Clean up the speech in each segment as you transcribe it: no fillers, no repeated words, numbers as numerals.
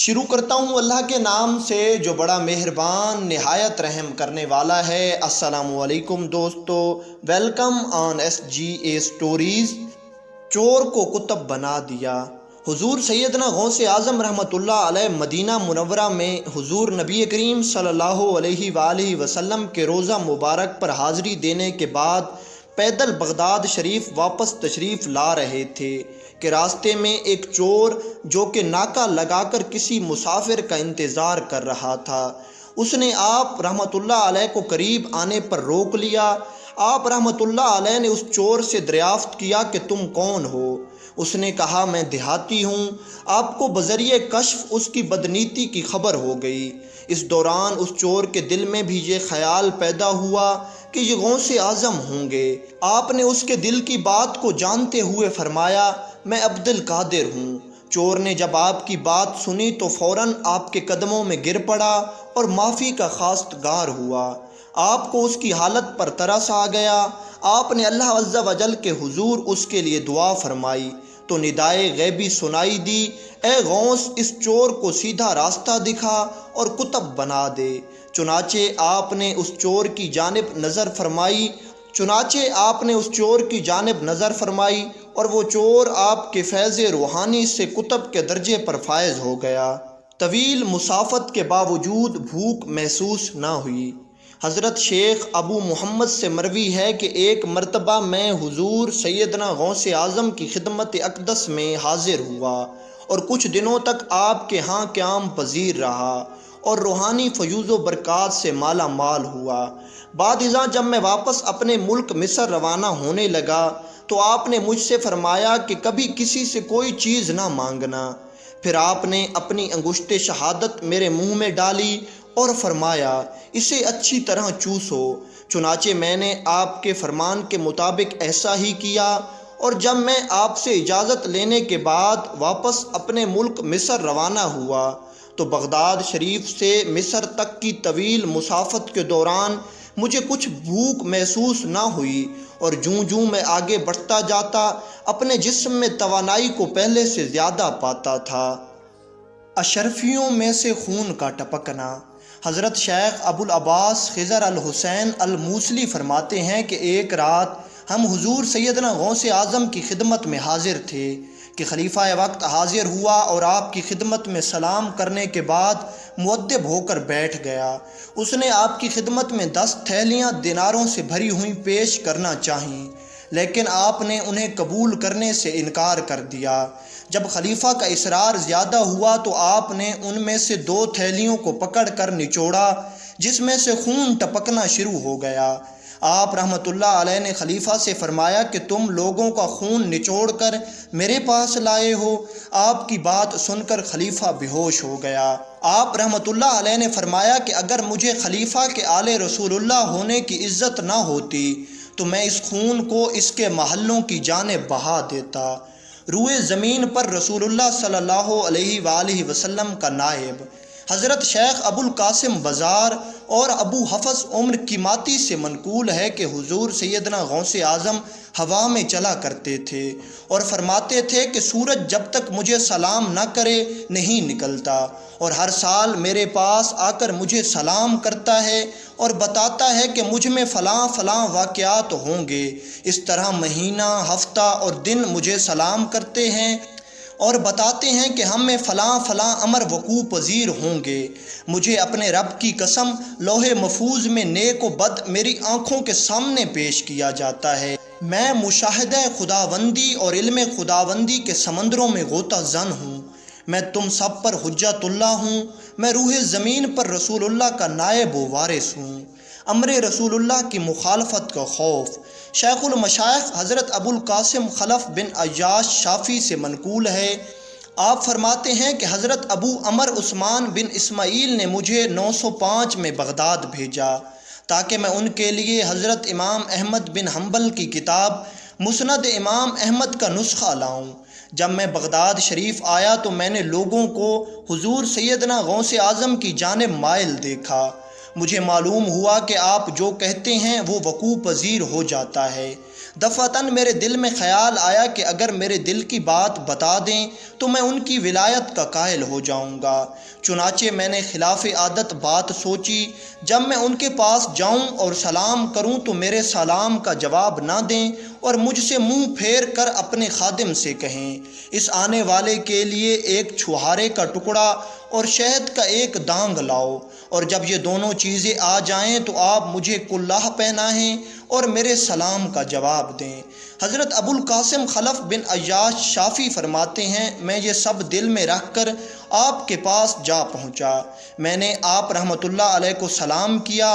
شروع کرتا ہوں اللہ کے نام سے جو بڑا مہربان نہایت رحم کرنے والا ہے۔ السلام علیکم دوستو، ویلکم آن SGA سٹوریز۔ چور کو کتب بنا دیا۔ حضور سیدنا غوث اعظم رحمۃ اللہ علیہ مدینہ منورہ میں حضور نبی کریم صلی اللہ علیہ وآلہ وسلم کے روضہ مبارک پر حاضری دینے کے بعد پیدل بغداد شریف واپس تشریف لا رہے تھے کہ راستے میں ایک چور جو کہ ناکہ لگا کر کسی مسافر کا انتظار کر رہا تھا، اس نے آپ رحمۃ اللہ علیہ کو قریب آنے پر روک لیا۔ آپ رحمۃ اللہ علیہ نے اس چور سے دریافت کیا کہ تم کون ہو؟ اس نے کہا میں دیہاتی ہوں۔ آپ کو بذریعہ کشف اس کی بدنیتی کی خبر ہو گئی۔ اس دوران اس چور کے دل میں بھی یہ خیال پیدا ہوا کہ یہ غوث اعظم ہوں گے۔ آپ نے اس کے دل کی بات کو جانتے ہوئے فرمایا میں عبد القادر ہوں۔ چور نے جب آپ کی بات سنی تو فوراً آپ کے قدموں میں گر پڑا اور معافی کا خواستگار ہوا۔ آپ کو اس کی حالت پر ترس آ گیا۔ آپ نے اللہ عز و جل کے حضور اس کے لیے دعا فرمائی تو ندائے غیبی سنائی دی، اے غوث اس چور کو سیدھا راستہ دکھا اور کتب بنا دے۔ چنانچہ آپ نے اس چور کی جانب نظر فرمائی اور وہ چور آپ کے فیض روحانی سے کتب کے درجے پر فائز ہو گیا۔ طویل مسافت کے باوجود بھوک محسوس نہ ہوئی۔ حضرت شیخ ابو محمد سے مروی ہے کہ ایک مرتبہ میں حضور سیدنا غوث اعظم کی خدمت اقدس میں حاضر ہوا اور کچھ دنوں تک آپ کے ہاں قیام پذیر رہا اور روحانی فیوز و برکات سے مالا مال ہوا۔ بعد ازاں جب میں واپس اپنے ملک مصر روانہ ہونے لگا تو آپ نے مجھ سے فرمایا کہ کبھی کسی سے کوئی چیز نہ مانگنا۔ پھر آپ نے اپنی انگشت شہادت میرے منہ میں ڈالی اور فرمایا اسے اچھی طرح چوسو۔ چنانچہ میں نے آپ کے فرمان کے مطابق ایسا ہی کیا، اور جب میں آپ سے اجازت لینے کے بعد واپس اپنے ملک مصر روانہ ہوا تو بغداد شریف سے مصر تک کی طویل مسافت کے دوران مجھے کچھ بھوک محسوس نہ ہوئی، اور جوں میں آگے بڑھتا جاتا اپنے جسم میں توانائی کو پہلے سے زیادہ پاتا تھا۔ اشرفیوں میں سے خون کا ٹپکنا۔ حضرت شیخ ابو العباس خضر الحسین الموصلی فرماتے ہیں کہ ایک رات ہم حضور سیدنا غوث اعظم کی خدمت میں حاضر تھے کہ خلیفہ وقت حاضر ہوا اور آپ کی خدمت میں سلام کرنے کے بعد مؤدب ہو کر بیٹھ گیا۔ اس نے آپ کی خدمت میں 10 تھیلیاں دیناروں سے بھری ہوئی پیش کرنا چاہیں، لیکن آپ نے انہیں قبول کرنے سے انکار کر دیا۔ جب خلیفہ کا اصرار زیادہ ہوا تو آپ نے ان میں سے 2 تھیلیوں کو پکڑ کر نچوڑا، جس میں سے خون ٹپکنا شروع ہو گیا۔ آپ رحمۃ اللہ علیہ نے خلیفہ سے فرمایا کہ تم لوگوں کا خون نچوڑ کر میرے پاس لائے ہو۔ آپ کی بات سن کر خلیفہ بے ہوش ہو گیا۔ آپ رحمۃ اللہ علیہ نے فرمایا کہ اگر مجھے خلیفہ کے آل رسول اللہ ہونے کی عزت نہ ہوتی تو میں اس خون کو اس کے محلوں کی جانب بہا دیتا۔ روئے زمین پر رسول اللہ صلی اللہ علیہ وآلہ وسلم کا نائب حضرت شیخ ابو القاسم بزار اور ابو حفص عمر کیماتی سے منقول ہے کہ حضور سیدنا غوث اعظم ہوا میں چلا کرتے تھے اور فرماتے تھے کہ سورج جب تک مجھے سلام نہ کرے نہیں نکلتا، اور ہر سال میرے پاس آ کر مجھے سلام کرتا ہے اور بتاتا ہے کہ مجھ میں فلاں فلاں واقعات ہوں گے۔ اس طرح مہینہ، ہفتہ اور دن مجھے سلام کرتے ہیں اور بتاتے ہیں کہ ہم میں فلاں فلاں امر وقوع پذیر ہوں گے۔ مجھے اپنے رب کی قسم لوح محفوظ میں نیک و بد میری آنکھوں کے سامنے پیش کیا جاتا ہے۔ میں مشاہدہ خداوندی اور علم خداوندی کے سمندروں میں غوطہ زن ہوں۔ میں تم سب پر حجت اللہ ہوں۔ میں روح زمین پر رسول اللہ کا نائب و وارث ہوں۔ امر رسول اللہ کی مخالفت کا خوف۔ شیخ المشائخ حضرت ابو القاسم خلف بن عیاش شافی سے منقول ہے، آپ فرماتے ہیں کہ حضرت ابو عمر عثمان بن اسماعیل نے مجھے 905 میں بغداد بھیجا تاکہ میں ان کے لیے حضرت امام احمد بن حنبل کی کتاب مسند امام احمد کا نسخہ لاؤں۔ جب میں بغداد شریف آیا تو میں نے لوگوں کو حضور سیدنا غوث اعظم کی جانب مائل دیکھا۔ مجھے معلوم ہوا کہ آپ جو کہتے ہیں وہ وقوع پذیر ہو جاتا ہے۔ دفعتاً میرے دل میں خیال آیا کہ اگر میرے دل کی بات بتا دیں تو میں ان کی ولایت کا قائل ہو جاؤں گا۔ چنانچہ میں نے خلاف عادت بات سوچی، جب میں ان کے پاس جاؤں اور سلام کروں تو میرے سلام کا جواب نہ دیں اور مجھ سے منہ پھیر کر اپنے خادم سے کہیں، اس آنے والے کے لیے ایک چھہارے کا ٹکڑا اور شہد کا ایک دانگ لاؤ، اور جب یہ دونوں چیزیں آ جائیں تو آپ مجھے کلاہ پہنائیں اور میرے سلام کا جواب دیں۔ حضرت ابو القاسم خلف بن عیاش شافعی فرماتے ہیں، میں یہ سب دل میں رکھ کر آپ کے پاس جا پہنچا۔ میں نے آپ رحمۃ اللہ علیہ کو سلام کیا۔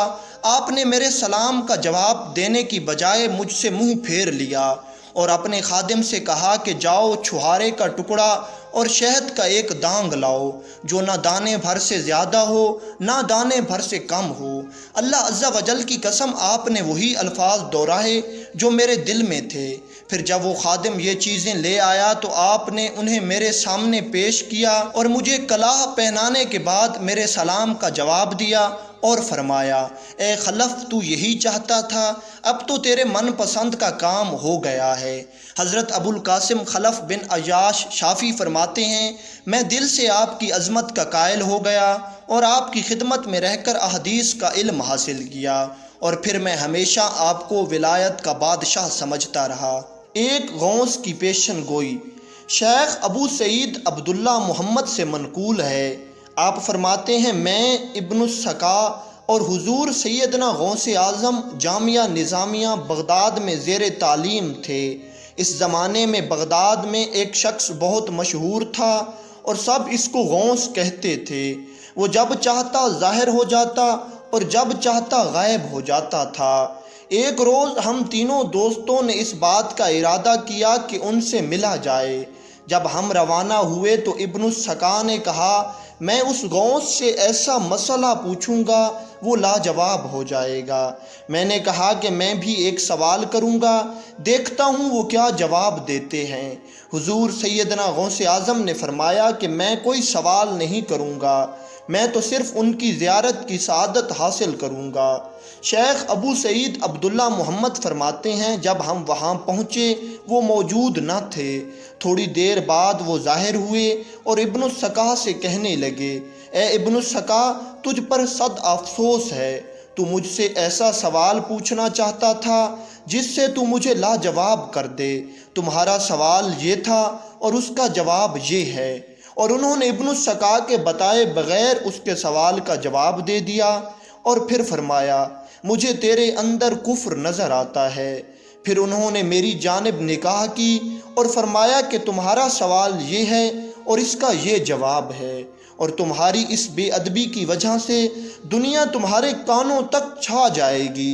آپ نے میرے سلام کا جواب دینے کی بجائے مجھ سے منہ پھیر لیا اور اپنے خادم سے کہا کہ جاؤ چھہارے کا ٹکڑا اور شہد کا ایک دانگ لاؤ جو نہ دانے بھر سے زیادہ ہو نہ دانے بھر سے کم ہو۔ اللہ عز و جل کی قسم آپ نے وہی الفاظ دہرائے جو میرے دل میں تھے۔ پھر جب وہ خادم یہ چیزیں لے آیا تو آپ نے انہیں میرے سامنے پیش کیا اور مجھے کلاہ پہنانے کے بعد میرے سلام کا جواب دیا اور فرمایا، اے خلف تو یہی چاہتا تھا، اب تو تیرے من پسند کا کام ہو گیا ہے۔ حضرت ابو القاسم خلف بن عیاش شافعی فرماتے ہیں، میں دل سے آپ کی عظمت کا قائل ہو گیا اور آپ کی خدمت میں رہ کر احادیث کا علم حاصل کیا، اور پھر میں ہمیشہ آپ کو ولایت کا بادشاہ سمجھتا رہا۔ ایک غوث کی پیشن گوئی شیخ ابو سعید عبداللہ محمد سے منقول ہے۔ آپ فرماتے ہیں، میں ابن السقا اور حضور سیدنا غوث اعظم جامعہ نظامیہ بغداد میں زیر تعلیم تھے۔ اس زمانے میں بغداد میں ایک شخص بہت مشہور تھا اور سب اس کو غوث کہتے تھے۔ وہ جب چاہتا ظاہر ہو جاتا اور جب چاہتا غائب ہو جاتا تھا۔ ایک روز ہم تینوں دوستوں نے اس بات کا ارادہ کیا کہ ان سے ملا جائے۔ جب ہم روانہ ہوئے تو ابن السقا نے کہا، میں اس غوث سے ایسا مسئلہ پوچھوں گا وہ لاجواب ہو جائے گا۔ میں نے کہا کہ میں بھی ایک سوال کروں گا، دیکھتا ہوں وہ کیا جواب دیتے ہیں۔ حضور سیدنا غوث اعظم نے فرمایا کہ میں کوئی سوال نہیں کروں گا، میں تو صرف ان کی زیارت کی سعادت حاصل کروں گا۔ شیخ ابو سعید عبداللہ محمد فرماتے ہیں، جب ہم وہاں پہنچے وہ موجود نہ تھے۔ تھوڑی دیر بعد وہ ظاہر ہوئے اور ابن السقا سے کہنے لگے، اے ابن السقا، تجھ پر صد افسوس ہے، تو مجھ سے ایسا سوال پوچھنا چاہتا تھا جس سے تو مجھے لاجواب کر دے۔ تمہارا سوال یہ تھا اور اس کا جواب یہ ہے۔ اور انہوں نے ابن السقا کے بتائے بغیر اس کے سوال کا جواب دے دیا اور پھر فرمایا، مجھے تیرے اندر کفر نظر آتا ہے۔ پھر انہوں نے میری جانب نگاہ کی اور فرمایا کہ تمہارا سوال یہ ہے اور اس کا یہ جواب ہے، اور تمہاری اس بے ادبی کی وجہ سے دنیا تمہارے کانوں تک چھا جائے گی۔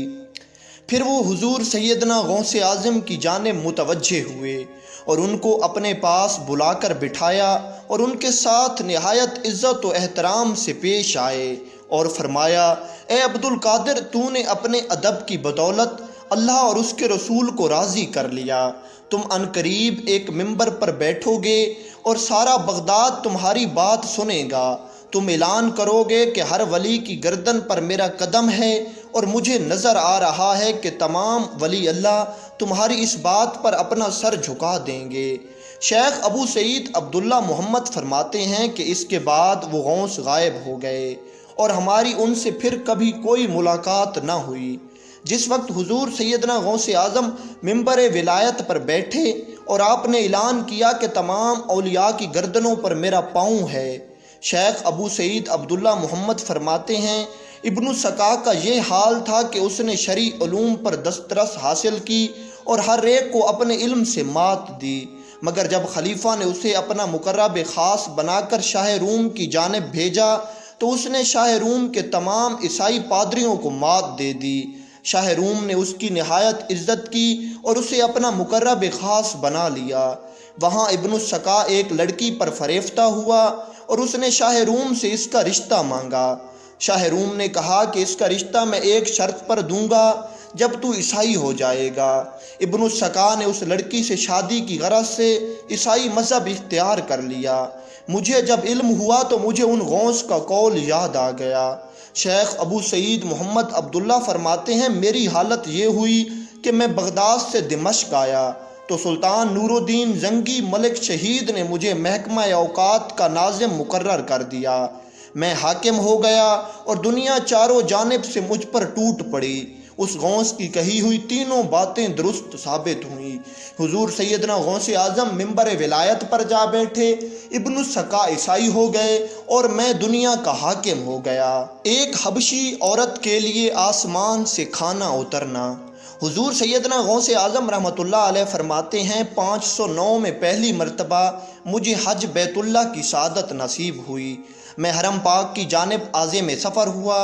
پھر وہ حضور سیدنا غوث اعظم کی جانب متوجہ ہوئے اور ان کو اپنے پاس بلا کر بٹھایا اور ان کے ساتھ نہایت عزت و احترام سے پیش آئے اور فرمایا، اے عبد القادر، تو نے اپنے ادب کی بدولت اللہ اور اس کے رسول کو راضی کر لیا۔ تم عنقریب ایک ممبر پر بیٹھو گے اور سارا بغداد تمہاری بات سنے گا۔ تم اعلان کرو گے کہ ہر ولی کی گردن پر میرا قدم ہے، اور مجھے نظر آ رہا ہے کہ تمام ولی اللہ تمہاری اس بات پر اپنا سر جھکا دیں گے۔ شیخ ابو سعید عبداللہ محمد فرماتے ہیں کہ اس کے بعد وہ غوث غائب ہو گئے اور ہماری ان سے پھر کبھی کوئی ملاقات نہ ہوئی۔ جس وقت حضور سیدنا غوث اعظم ممبر ولایت پر بیٹھے اور آپ نے اعلان کیا کہ تمام اولیاء کی گردنوں پر میرا پاؤں ہے، شیخ ابو سعید عبداللہ محمد فرماتے ہیں، ابن السقا کا یہ حال تھا کہ اس نے شرعی علوم پر دسترس حاصل کی اور ہر ایک کو اپنے علم سے مات دی، مگر جب خلیفہ نے اسے اپنا مقرب خاص بنا کر شاہ روم کی جانب بھیجا تو اس نے شاہ روم کے تمام عیسائی پادریوں کو مات دے دی۔ شاہ روم نے اس کی نہایت عزت کی اور اسے اپنا مقرب خاص بنا لیا۔ وہاں ابن السقا ایک لڑکی پر فریفتہ ہوا اور اس نے شاہ روم سے اس کا رشتہ مانگا۔ شاہ روم نے کہا کہ اس کا رشتہ میں ایک شرط پر دوں گا، جب تو عیسائی ہو جائے گا۔ ابن السقا نے اس لڑکی سے شادی کی غرض سے عیسائی مذہب اختیار کر لیا۔ مجھے جب علم ہوا تو مجھے ان غوث کا قول یاد آ گیا۔ شیخ ابو سعید محمد عبداللہ فرماتے ہیں، میری حالت یہ ہوئی کہ میں بغداد سے دمشق آیا تو سلطان نور الدین زنگی ملک شہید نے مجھے محکمہ اوقات کا ناظم مقرر کر دیا۔ میں حاکم ہو گیا اور دنیا چاروں جانب سے مجھ پر ٹوٹ پڑی۔ اس غوث کی کہی ہوئی تینوں باتیں درست ثابت ہوئیں۔ حضور سیدنا غوث اعظم ممبر ولایت پر جا بیٹھے، ابن السکا عیسائی ہو گئے اور میں دنیا کا حاکم ہو گیا۔ ایک حبشی عورت کے لیے آسمان سے کھانا اترنا۔ حضور سیدنا غوث اعظم رحمۃ اللہ علیہ فرماتے ہیں 509 میں پہلی مرتبہ مجھے حج بیت اللہ کی سعادت نصیب ہوئی۔ میں حرم پاک کی جانب عازم سفر ہوا۔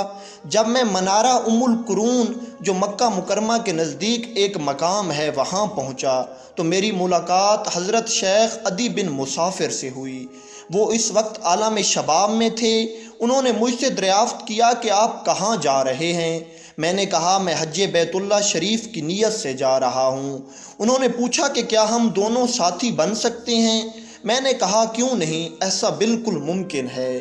جب میں منارہ ام القرون جو مکہ مکرمہ کے نزدیک ایک مقام ہے وہاں پہنچا تو میری ملاقات حضرت شیخ عدی بن مسافر سے ہوئی۔ وہ اس وقت عالم شباب میں تھے۔ انہوں نے مجھ سے دریافت کیا کہ آپ کہاں جا رہے ہیں؟ میں نے کہا میں حج بیت اللہ شریف کی نیت سے جا رہا ہوں۔ انہوں نے پوچھا کہ کیا ہم دونوں ساتھی بن سکتے ہیں؟ میں نے کہا کیوں نہیں، ایسا بالکل ممکن ہے۔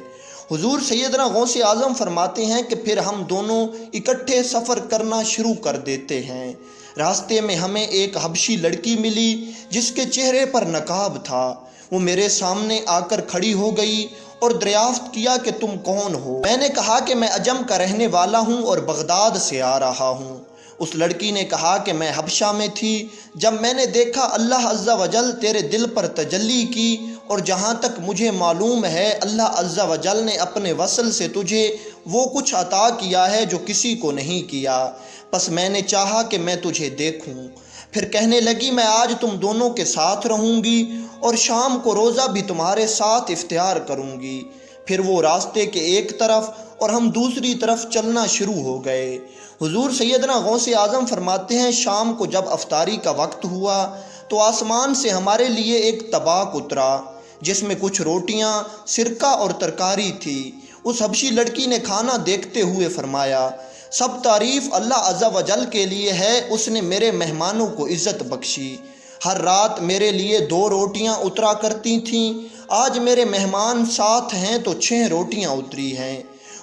حضور سیدنا غوث اعظم فرماتے ہیں کہ پھر ہم دونوں اکٹھے سفر کرنا شروع کر دیتے ہیں۔ راستے میں ہمیں ایک حبشی لڑکی ملی جس کے چہرے پر نقاب تھا۔ وہ میرے سامنے آ کر کھڑی ہو گئی اور دریافت کیا کہ تم کون ہو؟ میں نے کہا کہ میں عجم کا رہنے والا ہوں اور بغداد سے آ رہا ہوں۔ اس لڑکی نے کہا کہ میں حبشہ میں تھی۔ جب میں نے دیکھا اللہ عز و جل تیرے دل پر تجلی کی، اور جہاں تک مجھے معلوم ہے اللہ عز و جل نے اپنے وصل سے تجھے وہ کچھ عطا کیا ہے جو کسی کو نہیں کیا، پس میں نے چاہا کہ میں تجھے دیکھوں۔ پھر کہنے لگی میں آج تم دونوں کے ساتھ رہوں گی اور شام کو روزہ بھی تمہارے ساتھ اختیار کروں گی۔ پھر وہ راستے کے ایک طرف اور ہم دوسری طرف چلنا شروع ہو گئے۔ حضور سیدنا غوث اعظم فرماتے ہیں شام کو جب افطاری کا وقت ہوا تو آسمان سے ہمارے لیے ایک طباق اترا جس میں کچھ روٹیاں، سرکہ اور ترکاری تھی۔ اس حبشی لڑکی نے کھانا دیکھتے ہوئے فرمایا سب تعریف اللہ عز و جل کے لیے ہے، اس نے میرے مہمانوں کو عزت بخشی۔ ہر رات میرے لیے 2 روٹیاں اترا کرتی تھیں، آج میرے مہمان 7 ہیں تو 6 روٹیاں اتری ہیں۔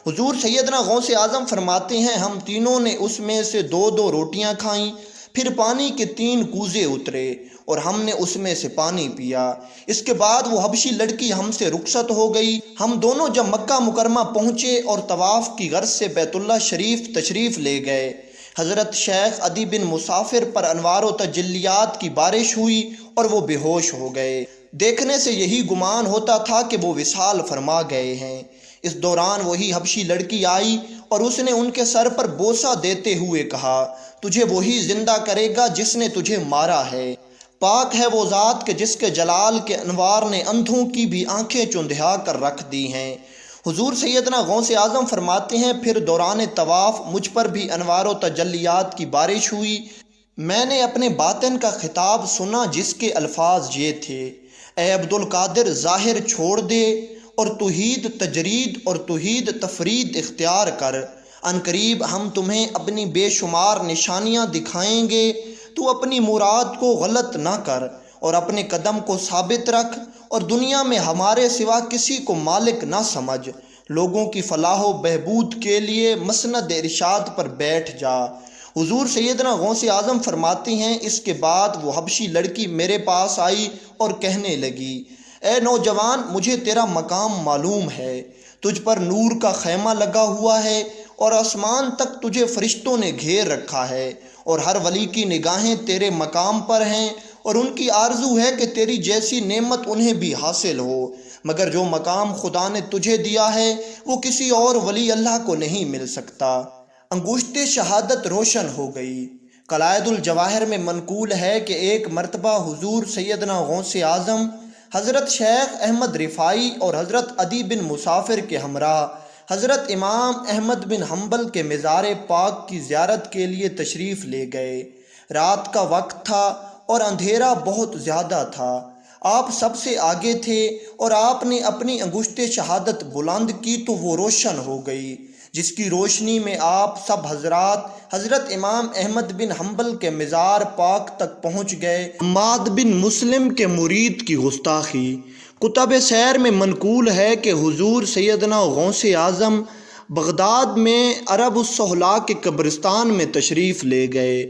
حضور سیدنا غوث اعظم فرماتے ہیں ہم تینوں نے اس میں سے 2 روٹیاں کھائیں، پھر پانی کے 3 کوزے اترے اور ہم نے اس میں سے پانی پیا۔ اس کے بعد وہ حبشی لڑکی ہم سے رخصت ہو گئی۔ ہم دونوں جب مکہ مکرمہ پہنچے اور طواف کی غرض سے بیت اللہ شریف تشریف لے گئے، حضرت شیخ عدی بن مسافر پر انوار و تجلیات کی بارش ہوئی اور وہ بے ہوش ہو گئے۔ دیکھنے سے یہی گمان ہوتا تھا کہ وہ وصال فرما گئے ہیں۔ اس دوران وہی حبشی لڑکی آئی اور اس نے ان کے سر پر بوسہ دیتے ہوئے کہا تجھے وہی زندہ کرے گا جس نے تجھے مارا ہے۔ پاک ہے وہ ذات کہ جس کے جلال کے انوار نے اندھوں کی بھی آنکھیں چندھیا کر رکھ دی ہیں۔ حضور سیدنا غوث اعظم فرماتے ہیں پھر دوران طواف مجھ پر بھی انوار و تجلیات کی بارش ہوئی۔ میں نے اپنے باطن کا خطاب سنا جس کے الفاظ یہ تھے اے عبدالقادر ظاہر چھوڑ دے اور توحید تجرید اور توحید تفرید اختیار کر، عنقریب ہم تمہیں اپنی بے شمار نشانیاں دکھائیں گے، تو اپنی مراد کو غلط نہ کر اور اپنے قدم کو ثابت رکھ اور دنیا میں ہمارے سوا کسی کو مالک نہ سمجھ، لوگوں کی فلاح و بہبود کے لیے مسند ارشاد پر بیٹھ جا۔ حضور سیدنا غوث اعظم فرماتے ہیں اس کے بعد وہ حبشی لڑکی میرے پاس آئی اور کہنے لگی اے نوجوان مجھے تیرا مقام معلوم ہے، تجھ پر نور کا خیمہ لگا ہوا ہے اور آسمان تک تجھے فرشتوں نے گھیر رکھا ہے، اور ہر ولی کی نگاہیں تیرے مقام پر ہیں اور ان کی آرزو ہے کہ تیری جیسی نعمت انہیں بھی حاصل ہو، مگر جو مقام خدا نے تجھے دیا ہے وہ کسی اور ولی اللہ کو نہیں مل سکتا۔ انگشت شہادت روشن ہو گئی۔ قلائد الجواہر میں منقول ہے کہ ایک مرتبہ حضور سیدنا غوث اعظم حضرت شیخ احمد رفاعی اور حضرت عدی بن مسافر کے ہمراہ حضرت امام احمد بن حنبل کے مزار پاک کی زیارت کے لیے تشریف لے گئے۔ رات کا وقت تھا اور اندھیرا بہت زیادہ تھا۔ آپ سب سے آگے تھے اور آپ نے اپنی انگشت شہادت بلند کی تو وہ روشن ہو گئی، جس کی روشنی میں آپ سب حضرات حضرت امام احمد بن حنبل کے مزار پاک تک پہنچ گئے۔ حماد بن مسلم کے مرید کی گستاخی۔ کتب سیر میں منقول ہے کہ حضور سیدنا غوث اعظم بغداد میں عرب الصحلاء کے قبرستان میں تشریف لے گئے۔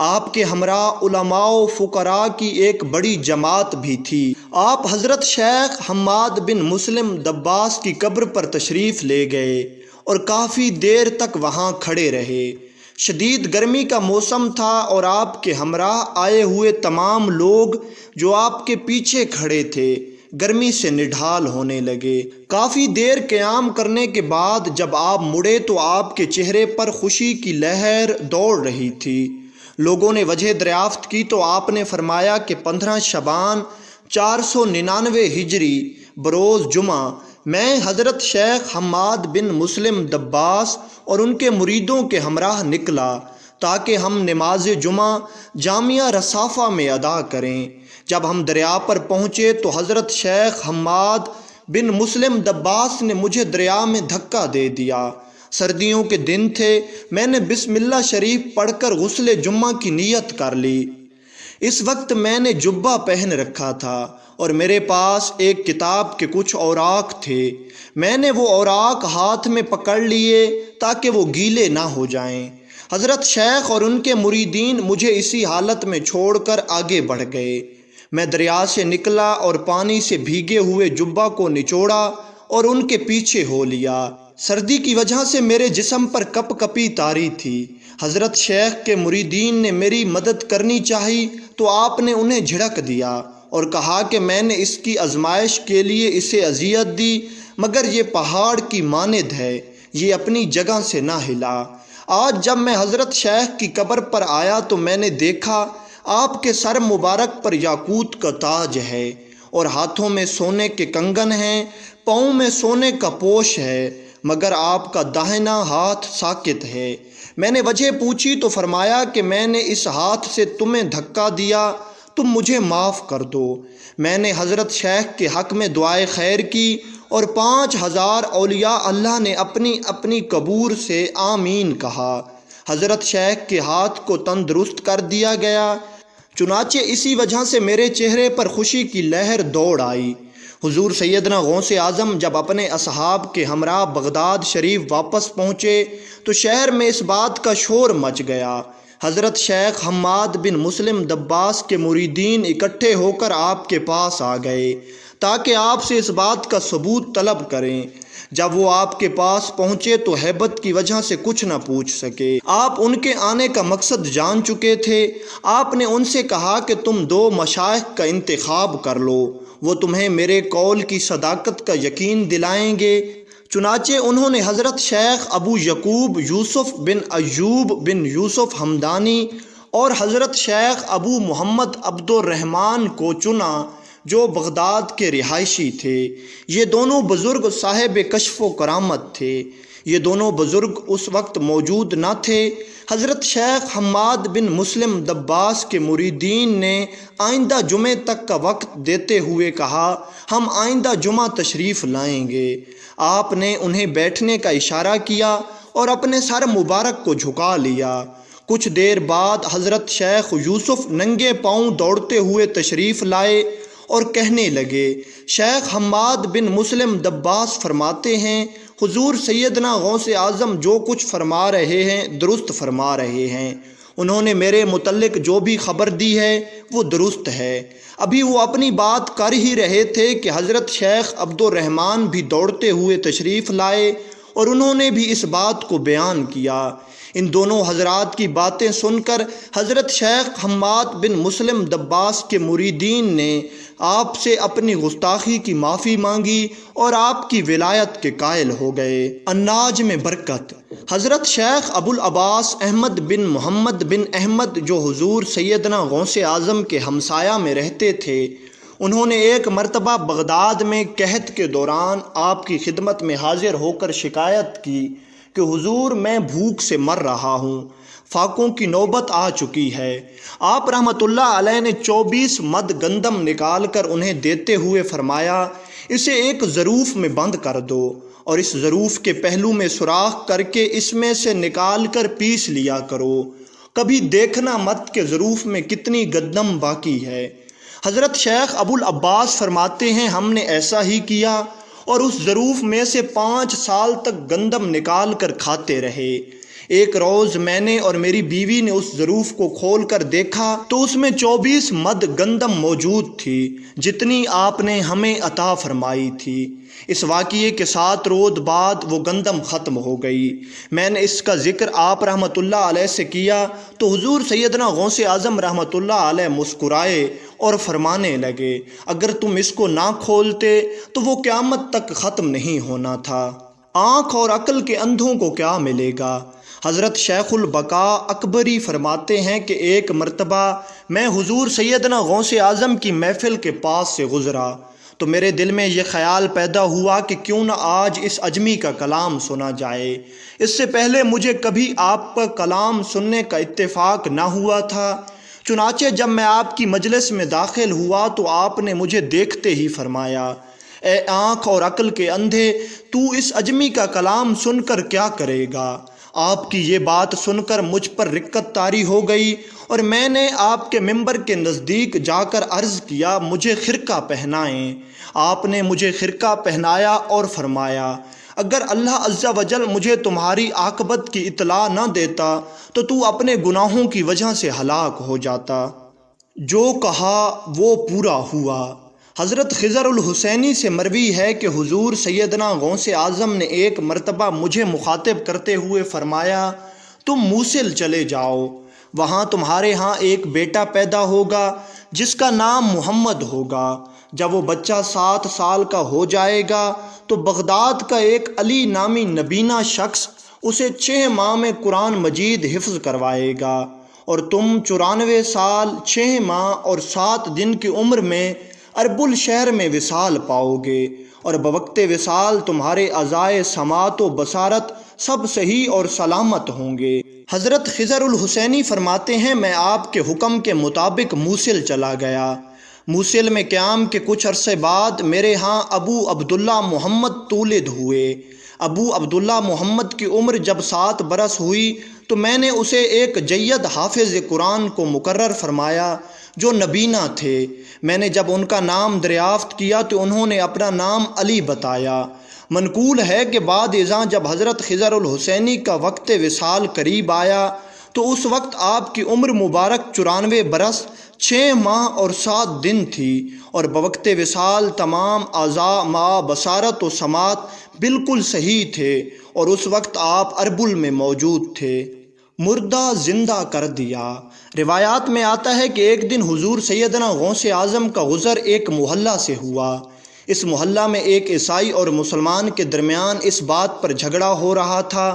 آپ کے ہمراہ علماء و فقراء کی ایک بڑی جماعت بھی تھی۔ آپ حضرت شیخ حماد بن مسلم دباس کی قبر پر تشریف لے گئے اور کافی دیر تک وہاں کھڑے رہے۔ شدید گرمی کا موسم تھا اور آپ کے ہمراہ آئے ہوئے تمام لوگ جو آپ کے پیچھے کھڑے تھے گرمی سے نڈھال ہونے لگے۔ کافی دیر قیام کرنے کے بعد جب آپ مڑے تو آپ کے چہرے پر خوشی کی لہر دوڑ رہی تھی۔ لوگوں نے وجہ دریافت کی تو آپ نے فرمایا کہ 15 شعبان 499 ہجری بروز جمعہ میں حضرت شیخ حماد بن مسلم دباس اور ان کے مریدوں کے ہمراہ نکلا تاکہ ہم نماز جمعہ جامعہ رصافہ میں ادا کریں۔ جب ہم دریا پر پہنچے تو حضرت شیخ حماد بن مسلم دباس نے مجھے دریا میں دھکا دے دیا۔ سردیوں کے دن تھے، میں نے بسم اللہ شریف پڑھ کر غسل جمعہ کی نیت کر لی۔ اس وقت میں نے جبہ پہن رکھا تھا اور میرے پاس ایک کتاب کے کچھ اوراق تھے۔ میں نے وہ اوراق ہاتھ میں پکڑ لیے تاکہ وہ گیلے نہ ہو جائیں۔ حضرت شیخ اور ان کے مریدین مجھے اسی حالت میں چھوڑ کر آگے بڑھ گئے۔ میں دریا سے نکلا اور پانی سے بھیگے ہوئے جبہ کو نچوڑا اور ان کے پیچھے ہو لیا۔ سردی کی وجہ سے میرے جسم پر کپ کپی طاری تھی۔ حضرت شیخ کے مریدین نے میری مدد کرنی چاہی تو آپ نے انہیں جھڑک دیا اور کہا کہ میں نے اس کی آزمائش کے لیے اسے اذیت دی، مگر یہ پہاڑ کی مانند ہے، یہ اپنی جگہ سے نہ ہلا۔ آج جب میں حضرت شیخ کی قبر پر آیا تو میں نے دیکھا آپ کے سر مبارک پر یاقوت کا تاج ہے اور ہاتھوں میں سونے کے کنگن ہیں، پاؤں میں سونے کا پوش ہے، مگر آپ کا داہنا ہاتھ ساکت ہے۔ میں نے وجہ پوچھی تو فرمایا کہ میں نے اس ہاتھ سے تمہیں دھکا دیا، تم مجھے معاف کر دو۔ میں نے حضرت شیخ کے حق میں دعائے خیر کی اور 5000 اولیاء اللہ نے اپنی اپنی قبور سے آمین کہا۔ حضرت شیخ کے ہاتھ کو تندرست کر دیا گیا، چنانچہ اسی وجہ سے میرے چہرے پر خوشی کی لہر دوڑ آئی۔ حضور سیدنا غوث اعظم جب اپنے اصحاب کے ہمراہ بغداد شریف واپس پہنچے تو شہر میں اس بات کا شور مچ گیا۔ حضرت شیخ حماد بن مسلم دباس کے مریدین اکٹھے ہو کر آپ کے پاس آ گئے تاکہ آپ سے اس بات کا ثبوت طلب کریں۔ جب وہ آپ کے پاس پہنچے تو ہیبت کی وجہ سے کچھ نہ پوچھ سکے۔ آپ ان کے آنے کا مقصد جان چکے تھے۔ آپ نے ان سے کہا کہ تم 2 مشائخ کا انتخاب کر لو، وہ تمہیں میرے قول کی صداقت کا یقین دلائیں گے۔ چنانچہ انہوں نے حضرت شیخ ابو یعقوب یوسف بن ایوب بن یوسف ہمدانی اور حضرت شیخ ابو محمد عبد الرحمن کو چنا جو بغداد کے رہائشی تھے۔ یہ دونوں بزرگ صاحب کشف و کرامت تھے۔ یہ دونوں بزرگ اس وقت موجود نہ تھے۔ حضرت شیخ حماد بن مسلم دباس کے مریدین نے آئندہ جمعے تک کا وقت دیتے ہوئے کہا ہم آئندہ جمعہ تشریف لائیں گے۔ آپ نے انہیں بیٹھنے کا اشارہ کیا اور اپنے سر مبارک کو جھکا لیا۔ کچھ دیر بعد حضرت شیخ یوسف ننگے پاؤں دوڑتے ہوئے تشریف لائے اور کہنے لگے شیخ حماد بن مسلم دباس فرماتے ہیں حضور سیدنا غوث اعظم جو کچھ فرما رہے ہیں درست فرما رہے ہیں۔ انہوں نے میرے متعلق جو بھی خبر دی ہے وہ درست ہے۔ ابھی وہ اپنی بات کر ہی رہے تھے کہ حضرت شیخ عبد الرحمن بھی دوڑتے ہوئے تشریف لائے اور انہوں نے بھی اس بات کو بیان کیا۔ ان دونوں حضرات کی باتیں سن کر حضرت شیخ حماد بن مسلم دباس کے مریدین نے آپ سے اپنی گستاخی کی معافی مانگی اور آپ کی ولایت کے قائل ہو گئے۔ اناج میں برکت۔ حضرت شیخ ابو العباس احمد بن محمد بن احمد جو حضور سیدنا غوث اعظم کے ہمسایہ میں رہتے تھے، انہوں نے ایک مرتبہ بغداد میں قحط کے دوران آپ کی خدمت میں حاضر ہو کر شکایت کی کہ حضور میں بھوک سے مر رہا ہوں، فاقوں کی نوبت آ چکی ہے۔ آپ رحمۃ اللہ علیہ نے 24 مد گندم نکال کر انہیں دیتے ہوئے فرمایا اسے ایک ظروف میں بند کر دو اور اس ظروف کے پہلو میں سوراخ کر کے اس میں سے نکال کر پیس لیا کرو، کبھی دیکھنا مت کہ ظروف میں کتنی گندم باقی ہے۔ حضرت شیخ ابو العباس فرماتے ہیں ہم نے ایسا ہی کیا اور اس ظروف میں سے 5 سال تک گندم نکال کر کھاتے رہے۔ ایک روز میں نے اور میری بیوی نے اس ظروف کو کھول کر دیکھا تو اس میں 24 مد گندم موجود تھی جتنی آپ نے ہمیں عطا فرمائی تھی۔ اس واقعے کے 7 روز بعد وہ گندم ختم ہو گئی۔ میں نے اس کا ذکر آپ رحمۃ اللہ علیہ سے کیا تو حضور سیدنا غوث اعظم رحمۃ اللہ علیہ مسکرائے اور فرمانے لگے، اگر تم اس کو نہ کھولتے تو وہ قیامت تک ختم نہیں ہونا تھا۔ آنکھ اور عقل کے اندھوں کو کیا ملے گا؟ حضرت شیخ البقاء اکبری فرماتے ہیں کہ ایک مرتبہ میں حضور سیدنا غوث اعظم کی محفل کے پاس سے گزرا تو میرے دل میں یہ خیال پیدا ہوا کہ کیوں نہ آج اس اجمی کا کلام سنا جائے۔ اس سے پہلے مجھے کبھی آپ کا کلام سننے کا اتفاق نہ ہوا تھا۔ چنانچہ جب میں آپ کی مجلس میں داخل ہوا تو آپ نے مجھے دیکھتے ہی فرمایا، اے آنکھ اور عقل کے اندھے، تو اس اجمی کا کلام سن کر کیا کرے گا؟ آپ کی یہ بات سن کر مجھ پر رقت طاری ہو گئی اور میں نے آپ کے ممبر کے نزدیک جا کر عرض کیا، مجھے خرقہ پہنائیں۔ آپ نے مجھے خرقہ پہنایا اور فرمایا، اگر اللہ عز و جل مجھے تمہاری عاقبت کی اطلاع نہ دیتا تو تو اپنے گناہوں کی وجہ سے ہلاک ہو جاتا۔ جو کہا وہ پورا ہوا۔ حضرت خضر الحسینی سے مروی ہے کہ حضور سیدنا غوث اعظم نے ایک مرتبہ مجھے مخاطب کرتے ہوئے فرمایا، تم موصل چلے جاؤ، وہاں تمہارے ہاں ایک بیٹا پیدا ہوگا جس کا نام محمد ہوگا۔ جب وہ بچہ 7 سال کا ہو جائے گا تو بغداد کا ایک علی نامی نبینا شخص اسے 6 ماہ میں قرآن مجید حفظ کروائے گا اور تم 94 سال 6 ماہ اور 7 دن کی عمر میں اربل شہر میں وصال پاؤ گے اور بوقت وصال تمہارے اعضائے سماعت و بصارت سب صحیح اور سلامت ہوں گے۔ حضرت خضر الحسینی فرماتے ہیں، میں آپ کے حکم کے مطابق موصل چلا گیا۔ موصل میں قیام کے کچھ عرصے بعد میرے ہاں ابو عبداللہ محمد تولد ہوئے۔ ابو عبداللہ محمد کی عمر جب 7 برس ہوئی تو میں نے اسے ایک جید حافظ قرآن کو مقرر فرمایا جو نبینا تھے۔ میں نے جب ان کا نام دریافت کیا تو انہوں نے اپنا نام علی بتایا۔ منقول ہے کہ بعد ازاں جب حضرت خضر الحسینی کا وقت وصال قریب آیا تو اس وقت آپ کی عمر مبارک 94 برس 6 ماہ اور 7 دن تھی اور بوقت وصال تمام اعضاء ما بصارت و سماعت بالکل صحیح تھے اور اس وقت آپ اربل میں موجود تھے۔ مردہ زندہ کر دیا۔ روایات میں آتا ہے کہ ایک دن حضور سیدنا غوث اعظم کا گزر ایک محلہ سے ہوا۔ اس محلہ میں ایک عیسائی اور مسلمان کے درمیان اس بات پر جھگڑا ہو رہا تھا۔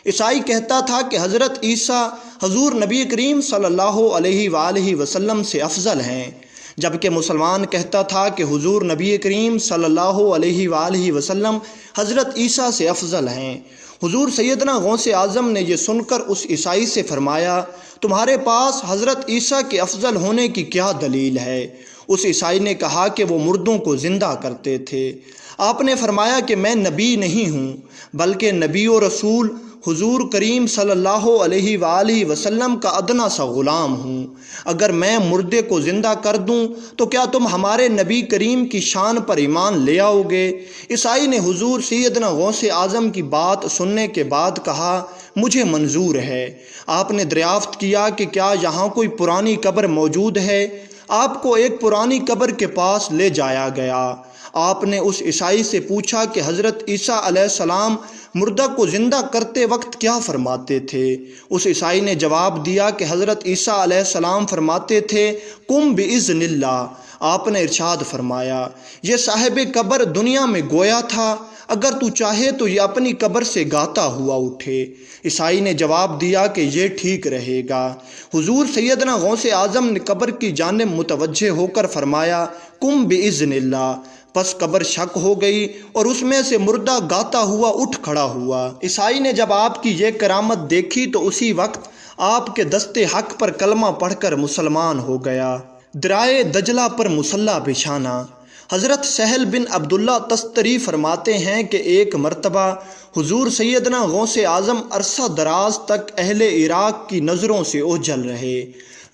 عیسائی کہتا تھا کہ حضرت عیسیٰ حضور نبی کریم صلی اللہ علیہ وآلہ وسلم سے افضل ہیں، جبکہ مسلمان کہتا تھا کہ حضور نبی کریم صلی اللہ علیہ وآلہ وسلم حضرت عیسیٰ سے افضل ہیں۔ حضور سیدنا غوث اعظم نے یہ سن کر اس عیسائی سے فرمایا، تمہارے پاس حضرت عیسیٰ کے افضل ہونے کی کیا دلیل ہے؟ اس عیسائی نے کہا کہ وہ مردوں کو زندہ کرتے تھے۔ آپ نے فرمایا کہ میں نبی نہیں ہوں بلکہ نبی و رسول حضور کریم صلی اللہ علیہ وآلہ وسلم کا ادنا سا غلام ہوں۔ اگر میں مردے کو زندہ کر دوں تو کیا تم ہمارے نبی کریم کی شان پر ایمان لے آؤ گے؟ عیسائی نے حضور سیدنا غوث اعظم کی بات سننے کے بعد کہا، مجھے منظور ہے۔ آپ نے دریافت کیا کہ کیا یہاں کوئی پرانی قبر موجود ہے؟ آپ کو ایک پرانی قبر کے پاس لے جایا گیا۔ آپ نے اس عیسائی سے پوچھا کہ حضرت عیسیٰ علیہ السلام مردہ کو زندہ کرتے وقت کیا فرماتے تھے؟ اس عیسائی نے جواب دیا کہ حضرت عیسیٰ علیہ السلام فرماتے تھے، قم بإذن اللہ۔ آپ نے ارشاد فرمایا، یہ صاحب قبر دنیا میں گویا تھا، اگر تو چاہے تو یہ اپنی قبر سے گاتا ہوا اٹھے۔ عیسائی نے جواب دیا کہ یہ ٹھیک رہے گا۔ حضور سیدنا غوث اعظم نے قبر کی جانب متوجہ ہو کر فرمایا، قم بإذن اللہ۔ پس قبر شک ہو گئی اور اس میں سے مردہ گاتا ہوا اٹھ کھڑا ہوا۔ عیسائی نے جب آپ کی یہ کرامت دیکھی تو اسی وقت آپ کے دست حق پر کلمہ پڑھ کر مسلمان ہو گیا۔ درائے دجلہ پر مصلی بچھانا۔ حضرت سہل بن عبداللہ تستری فرماتے ہیں کہ ایک مرتبہ حضور سیدنا غوث اعظم عرصہ دراز تک اہل عراق کی نظروں سے اوجھل رہے۔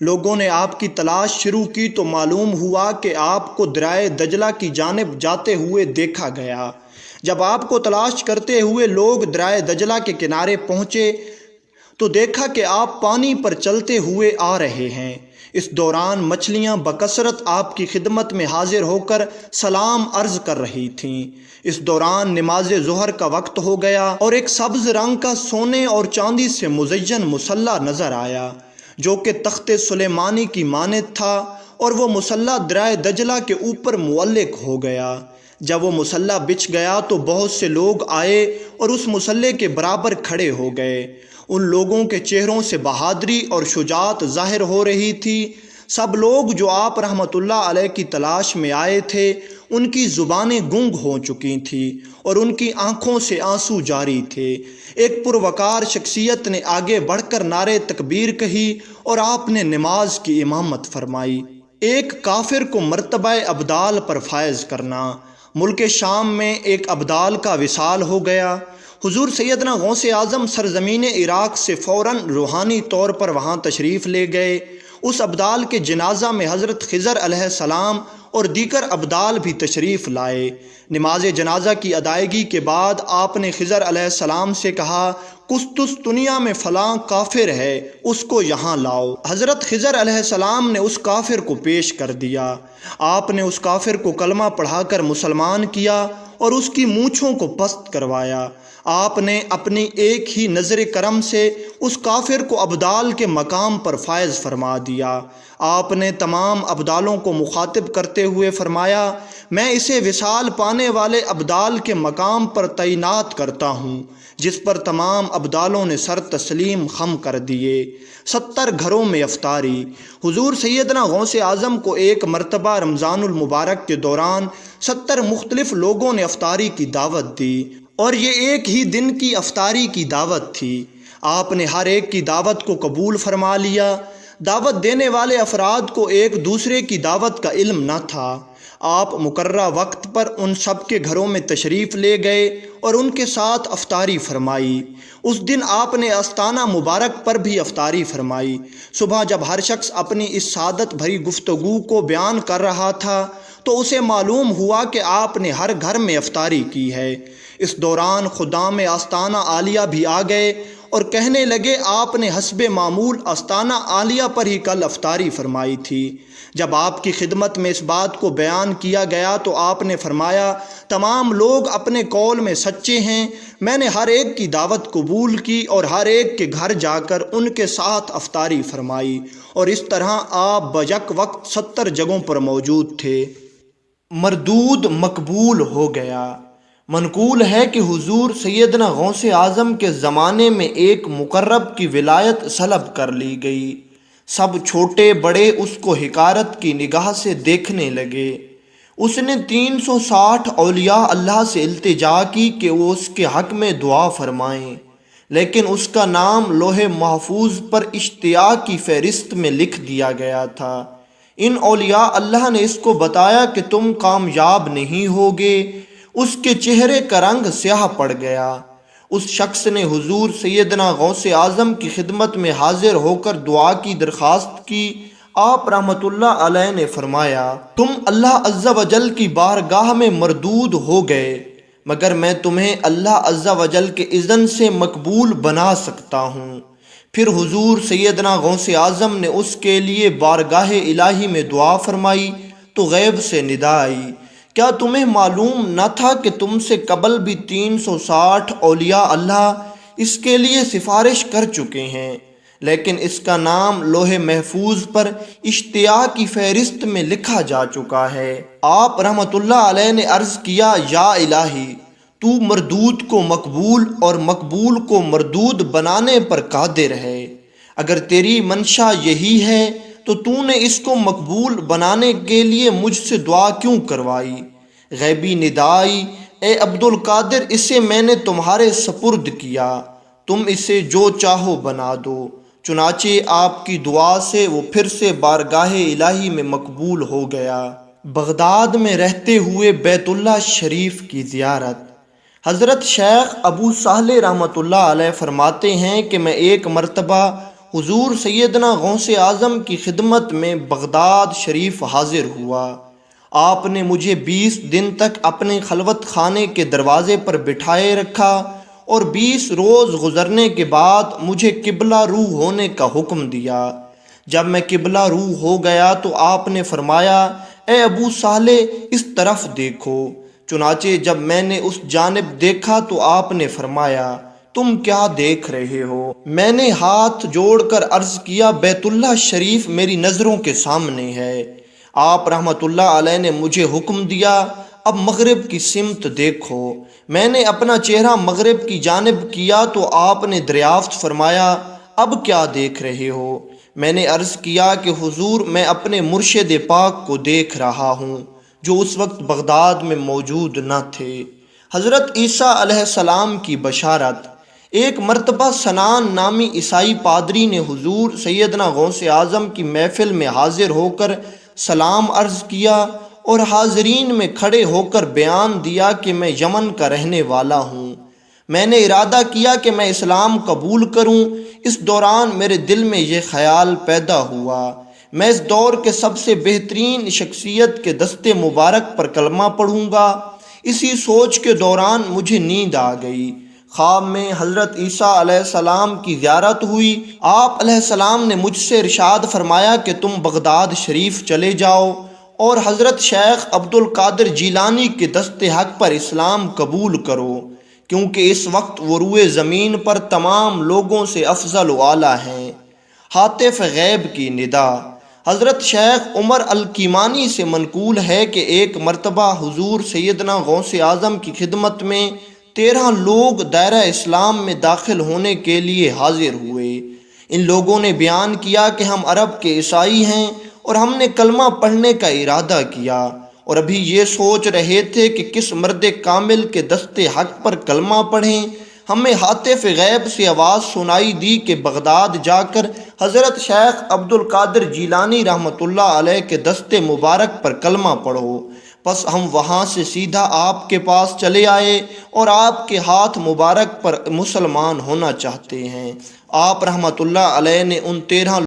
لوگوں نے آپ کی تلاش شروع کی تو معلوم ہوا کہ آپ کو درائے دجلہ کی جانب جاتے ہوئے دیکھا گیا۔ جب آپ کو تلاش کرتے ہوئے لوگ درائے دجلہ کے کنارے پہنچے تو دیکھا کہ آپ پانی پر چلتے ہوئے آ رہے ہیں۔ اس دوران مچھلیاں بکثرت آپ کی خدمت میں حاضر ہو کر سلام عرض کر رہی تھیں۔ اس دوران نماز ظہر کا وقت ہو گیا اور ایک سبز رنگ کا سونے اور چاندی سے مزین مصلی نظر آیا جو کہ تخت سلیمانی کی مانند تھا، اور وہ مصلی دریا دجلہ کے اوپر معلق ہو گیا۔ جب وہ مصلی بچھ گیا تو بہت سے لوگ آئے اور اس مصلی کے برابر کھڑے ہو گئے۔ ان لوگوں کے چہروں سے بہادری اور شجاعت ظاہر ہو رہی تھی۔ سب لوگ جو آپ رحمۃ اللہ علیہ کی تلاش میں آئے تھے، ان کی زبانیں گنگ ہو چکی تھیں اور ان کی آنکھوں سے آنسو جاری تھے۔ ایک پروقار شخصیت نے آگے بڑھ کر نعرے تکبیر کہی اور آپ نے نماز کی امامت فرمائی۔ ایک کافر کو مرتبہ ابدال پر فائز کرنا۔ ملک شام میں ایک ابدال کا وصال ہو گیا۔ حضور سیدنا غوث اعظم سرزمین عراق سے فوراً روحانی طور پر وہاں تشریف لے گئے۔ اس ابدال کے جنازہ میں حضرت خضر علیہ السلام اور دیگر ابدال بھی تشریف لائے۔ نماز جنازہ کی ادائیگی کے بعد آپ نے خضر علیہ السلام سے کہا، قسطنطنیہ میں فلاں کافر ہے، اس کو یہاں لاؤ۔ حضرت خضر علیہ السلام نے اس کافر کو پیش کر دیا۔ آپ نے اس کافر کو کلمہ پڑھا کر مسلمان کیا اور اس کی مونچھوں کو پست کروایا۔ آپ نے اپنی ایک ہی نظر کرم سے اس کافر کو ابدال کے مقام پر فائز فرما دیا۔ آپ نے تمام ابدالوں کو مخاطب کرتے ہوئے فرمایا، میں اسے وصال پانے والے ابدال کے مقام پر تعینات کرتا ہوں، جس پر تمام ابدالوں نے سر تسلیم خم کر دیے۔ 70 گھروں میں افطاری۔ حضور سیدنا غوث اعظم کو ایک مرتبہ رمضان المبارک کے دوران 70 مختلف لوگوں نے افطاری کی دعوت دی، اور یہ ایک ہی دن کی افطاری کی دعوت تھی۔ آپ نے ہر ایک کی دعوت کو قبول فرما لیا۔ دعوت دینے والے افراد کو ایک دوسرے کی دعوت کا علم نہ تھا۔ آپ مقررہ وقت پر ان سب کے گھروں میں تشریف لے گئے اور ان کے ساتھ افطاری فرمائی۔ اس دن آپ نے آستانہ مبارک پر بھی افطاری فرمائی۔ صبح جب ہر شخص اپنی اس سعادت بھری گفتگو کو بیان کر رہا تھا تو اسے معلوم ہوا کہ آپ نے ہر گھر میں افطاری کی ہے۔ اس دوران خدام آستانہ عالیہ بھی آ گئے اور کہنے لگے، آپ نے حسب معمول آستانہ عالیہ پر ہی کل افطاری فرمائی تھی۔ جب آپ کی خدمت میں اس بات کو بیان کیا گیا تو آپ نے فرمایا، تمام لوگ اپنے قول میں سچے ہیں۔ میں نے ہر ایک کی دعوت قبول کی اور ہر ایک کے گھر جا کر ان کے ساتھ افطاری فرمائی، اور اس طرح آپ بیک وقت 70 جگہوں پر موجود تھے۔ مردود مقبول ہو گیا۔ منقول ہے کہ حضور سیدنا غوث اعظم کے زمانے میں ایک مقرب کی ولایت سلب کر لی گئی۔ سب چھوٹے بڑے اس کو حقارت کی نگاہ سے دیکھنے لگے۔ اس نے 360 اولیاء اللہ سے التجا کی کہ وہ اس کے حق میں دعا فرمائیں، لیکن اس کا نام لوح محفوظ پر اشتیاق کی فہرست میں لکھ دیا گیا تھا۔ ان اولیاء اللہ نے اس کو بتایا کہ تم کامیاب نہیں ہوگے۔ اس کے چہرے کا رنگ سیاہ پڑ گیا۔ اس شخص نے حضور سیدنا غوث اعظم کی خدمت میں حاضر ہو کر دعا کی درخواست کی۔ آپ رحمۃ اللہ علیہ نے فرمایا، تم اللہ عز و جل کی بارگاہ میں مردود ہو گئے، مگر میں تمہیں اللہ عز و جل کے اذن سے مقبول بنا سکتا ہوں۔ پھر حضور سیدنا غوث اعظم نے اس کے لیے بارگاہ الہی میں دعا فرمائی تو غیب سے ندا آئی، کیا تمہیں معلوم نہ تھا کہ تم سے قبل بھی 360 اولیاء اللہ اس کے لیے سفارش کر چکے ہیں، لیکن اس کا نام لوح محفوظ پر اشتیاق کی فہرست میں لکھا جا چکا ہے۔ آپ رحمۃ اللہ علیہ نے عرض کیا، یا الہی، تو مردود کو مقبول اور مقبول کو مردود بنانے پر قادر ہے۔ اگر تیری منشا یہی ہے تو نے اس کو مقبول بنانے کے لیے مجھ سے دعا کیوں کروائی؟ غیبی ندائی، اے عبد القادر، اسے میں نے تمہارے سپرد کیا، تم اسے جو چاہو بنا دو۔ چنانچہ آپ کی دعا سے وہ پھر سے بارگاہ الہی میں مقبول ہو گیا۔ بغداد میں رہتے ہوئے بیت اللہ شریف کی زیارت۔ حضرت شیخ ابو صالح رحمۃ اللہ علیہ فرماتے ہیں کہ میں ایک مرتبہ حضور سیدنا غوث اعظم کی خدمت میں بغداد شریف حاضر ہوا۔ آپ نے مجھے 20 دن تک اپنے خلوت خانے کے دروازے پر بٹھائے رکھا اور 20 روز گزرنے کے بعد مجھے قبلہ رو ہونے کا حکم دیا۔ جب میں قبلہ رو ہو گیا تو آپ نے فرمایا، اے ابو صالح اس طرف دیکھو۔ چنانچہ جب میں نے اس جانب دیکھا تو آپ نے فرمایا، تم کیا دیکھ رہے ہو؟ میں نے ہاتھ جوڑ کر عرض کیا، بیت اللہ شریف میری نظروں کے سامنے ہے۔ آپ رحمۃ اللہ علیہ نے مجھے حکم دیا، اب مغرب کی سمت دیکھو۔ میں نے اپنا چہرہ مغرب کی جانب کیا تو آپ نے دریافت فرمایا، اب کیا دیکھ رہے ہو؟ میں نے عرض کیا کہ حضور میں اپنے مرشد پاک کو دیکھ رہا ہوں جو اس وقت بغداد میں موجود نہ تھے۔ حضرت عیسیٰ علیہ السلام کی بشارت۔ ایک مرتبہ سنان نامی عیسائی پادری نے حضور سیدنا غوث اعظم کی محفل میں حاضر ہو کر سلام عرض کیا اور حاضرین میں کھڑے ہو کر بیان دیا کہ میں یمن کا رہنے والا ہوں۔ میں نے ارادہ کیا کہ میں اسلام قبول کروں۔ اس دوران میرے دل میں یہ خیال پیدا ہوا، میں اس دور کے سب سے بہترین شخصیت کے دستے مبارک پر کلمہ پڑھوں گا۔ اسی سوچ کے دوران مجھے نیند آ گئی۔ خواب میں حضرت عیسیٰ علیہ السلام کی زیارت ہوئی۔ آپ علیہ السلام نے مجھ سے ارشاد فرمایا کہ تم بغداد شریف چلے جاؤ اور حضرت شیخ عبد القادر جیلانی کے دست حق پر اسلام قبول کرو، کیونکہ اس وقت وہ روئے زمین پر تمام لوگوں سے افضل و اعلیٰ ہیں۔ حاطف غیب کی ندا۔ حضرت شیخ عمر الکیمانی سے منقول ہے کہ ایک مرتبہ حضور سیدنا غوث اعظم کی خدمت میں 13 لوگ دائرہ اسلام میں داخل ہونے کے لیے حاضر ہوئے۔ ان لوگوں نے بیان کیا کہ ہم عرب کے عیسائی ہیں اور ہم نے کلمہ پڑھنے کا ارادہ کیا اور ابھی یہ سوچ رہے تھے کہ کس مرد کامل کے دست حق پر کلمہ پڑھیں۔ ہمیں حاطف غیب سے آواز سنائی دی کہ بغداد جا کر حضرت شیخ عبد القادر جیلانی رحمۃ اللہ علیہ کے دست مبارک پر کلمہ پڑھو۔ پس ہم وہاں سے سیدھا آپ کے پاس چلے آئے اور آپ کے ہاتھ مبارک پر مسلمان ہونا چاہتے ہیں۔ آپ رحمۃ اللہ علیہ نے ان 13